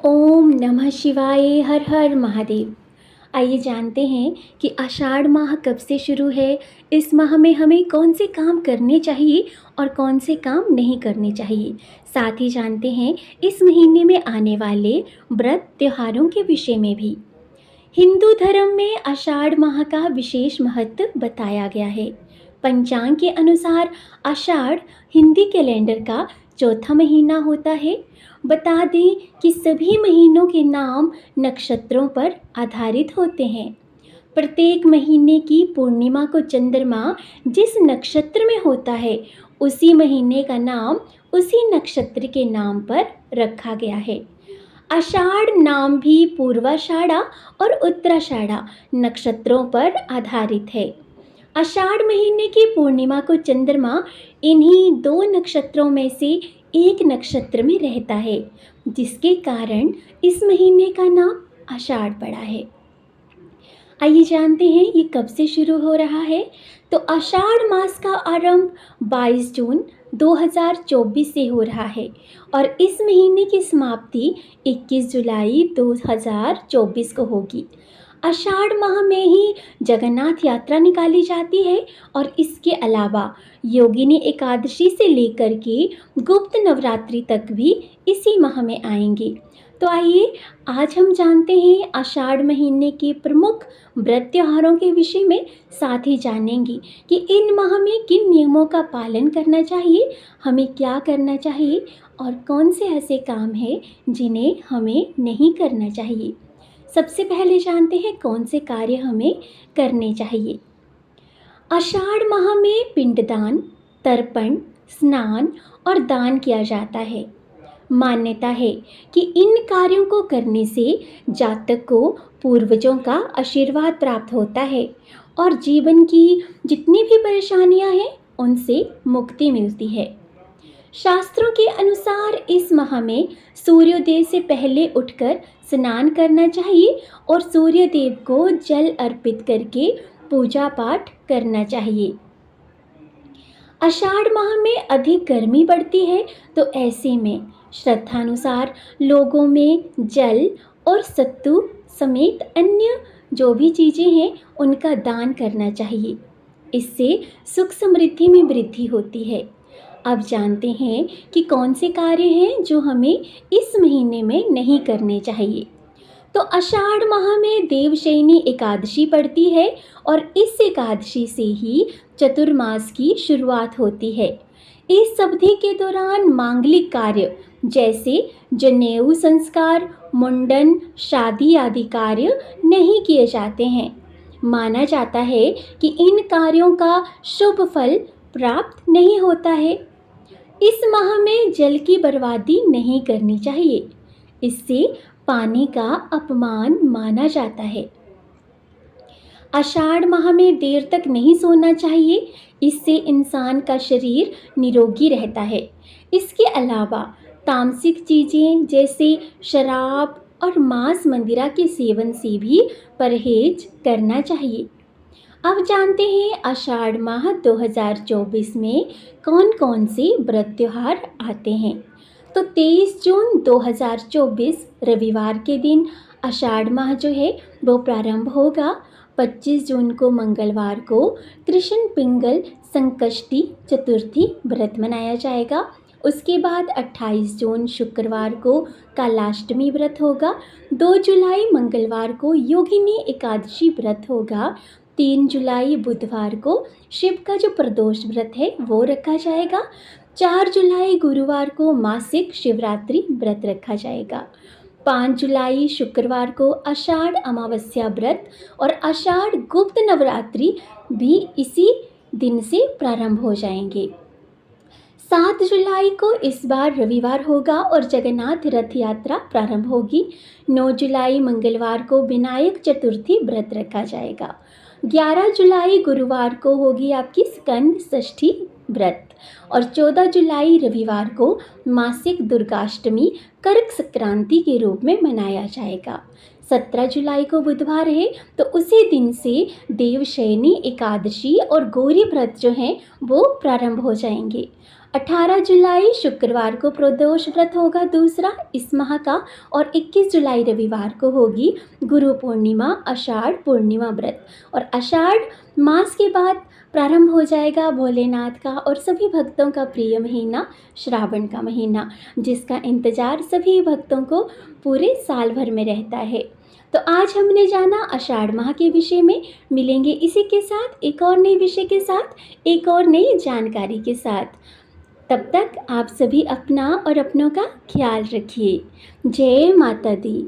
ओम नमः शिवाय। हर हर महादेव। आइए जानते हैं कि आषाढ़ माह कब से शुरू है। इस माह में हमें कौन से काम करने चाहिए और कौन से काम नहीं करने चाहिए। साथ ही जानते हैं इस महीने में आने वाले व्रत त्योहारों के विषय में भी। हिंदू धर्म में आषाढ़ माह का विशेष महत्व बताया गया है। पंचांग के अनुसार आषाढ़ हिंदी कैलेंडर का चौथा महीना होता है। बता दें कि सभी महीनों के नाम नक्षत्रों पर आधारित होते हैं। प्रत्येक महीने की पूर्णिमा को चंद्रमा जिस नक्षत्र में होता है उसी महीने का नाम उसी नक्षत्र के नाम पर रखा गया है। आषाढ़ नाम भी पूर्वाषाढ़ा और उत्तराषाढ़ा नक्षत्रों पर आधारित है। आषाढ़ महीने की पूर्णिमा को चंद्रमा इन्हीं दो नक्षत्रों में से एक नक्षत्र में रहता है, जिसके कारण इस महीने का नाम आषाढ़ पड़ा है। आइए जानते हैं ये कब से शुरू हो रहा है। तो आषाढ़ मास का आरंभ 22 जून 2024 से हो रहा है और इस महीने की समाप्ति 21 जुलाई 2024 को होगी। आषाढ़ माह में ही जगन्नाथ यात्रा निकाली जाती है और इसके अलावा योगिनी एकादशी से लेकर के गुप्त नवरात्रि तक भी इसी माह में आएंगे। तो आइए आज हम जानते हैं आषाढ़ महीने के प्रमुख व्रत त्योहारों के विषय में। साथ ही जानेंगे कि इन माह में किन नियमों का पालन करना चाहिए, हमें क्या करना चाहिए और कौन से ऐसे काम हैं जिन्हें हमें नहीं करना चाहिए। सबसे पहले जानते हैं कौन से कार्य हमें करने चाहिए। आषाढ़ माह में पिंडदान, तर्पण, स्नान और दान किया जाता है। मान्यता है कि इन कार्यों को करने से जातक को पूर्वजों का आशीर्वाद प्राप्त होता है और जीवन की जितनी भी परेशानियां हैं उनसे मुक्ति मिलती है। शास्त्रों के अनुसार इस माह में सूर्योदय से पहले उठकर स्नान करना चाहिए और सूर्यदेव को जल अर्पित करके पूजा पाठ करना चाहिए। आषाढ़ माह में अधिक गर्मी बढ़ती है, तो ऐसे में श्रद्धानुसार लोगों में जल और सत्तू समेत अन्य जो भी चीज़ें हैं उनका दान करना चाहिए। इससे सुख समृद्धि में वृद्धि होती है। अब जानते हैं कि कौन से कार्य हैं जो हमें इस महीने में नहीं करने चाहिए। तो आषाढ़ माह में देवशयनी एकादशी पड़ती है और इस एकादशी से ही चतुर्मास की शुरुआत होती है। इस अवधि के दौरान मांगलिक कार्य जैसे जनेऊ संस्कार, मुंडन, शादी आदि कार्य नहीं किए जाते हैं। माना जाता है कि इन कार्यों का शुभ फल प्राप्त नहीं होता है। इस माह में जल की बर्बादी नहीं करनी चाहिए, इससे पानी का अपमान माना जाता है। आषाढ़ माह में देर तक नहीं सोना चाहिए, इससे इंसान का शरीर निरोगी रहता है। इसके अलावा तामसिक चीज़ें जैसे शराब और मांस मंदिरा के सेवन से भी परहेज करना चाहिए। अब जानते हैं आषाढ़ माह 2024 में कौन कौन से व्रत त्योहार आते हैं। तो 23 जून 2024 रविवार के दिन आषाढ़ माह जो है वो प्रारंभ होगा। 25 जून को मंगलवार को कृष्ण पिंगल संकष्टी चतुर्थी व्रत मनाया जाएगा। उसके बाद 28 जून शुक्रवार को कालाष्टमी व्रत होगा। 2 जुलाई मंगलवार को योगिनी एकादशी व्रत होगा। 3 जुलाई बुधवार को शिव का जो प्रदोष व्रत है वो रखा जाएगा। 4 जुलाई गुरुवार को मासिक शिवरात्रि व्रत रखा जाएगा। 5 जुलाई शुक्रवार को आषाढ़ अमावस्या व्रत और आषाढ़ गुप्त नवरात्रि भी इसी दिन से प्रारंभ हो जाएंगे। 7 जुलाई को इस बार रविवार होगा और जगन्नाथ रथ यात्रा प्रारंभ होगी। 9 जुलाई मंगलवार को विनायक चतुर्थी व्रत रखा जाएगा। 11 जुलाई गुरुवार को होगी आपकी स्कंद षष्ठी व्रत और 14 जुलाई रविवार को मासिक दुर्गाष्टमी कर्क संक्रांति के रूप में मनाया जाएगा। 17 जुलाई को बुधवार है, तो उसी दिन से देवशयनी एकादशी और गौरी व्रत जो हैं वो प्रारंभ हो जाएंगे। 18 जुलाई शुक्रवार को प्रदोष व्रत होगा दूसरा इस माह का, और 21 जुलाई रविवार को होगी गुरु पूर्णिमा आषाढ़ पूर्णिमा व्रत। और आषाढ़ मास के बाद प्रारंभ हो जाएगा भोलेनाथ का और सभी भक्तों का प्रिय महीना श्रावण का महीना, जिसका इंतज़ार सभी भक्तों को पूरे साल भर में रहता है। तो आज हमने जाना आषाढ़ माह के विषय में। मिलेंगे इसी के साथ एक और नए विषय के साथ, एक और नई जानकारी के साथ। तब तक आप सभी अपना और अपनों का ख्याल रखिए। जय माता दी।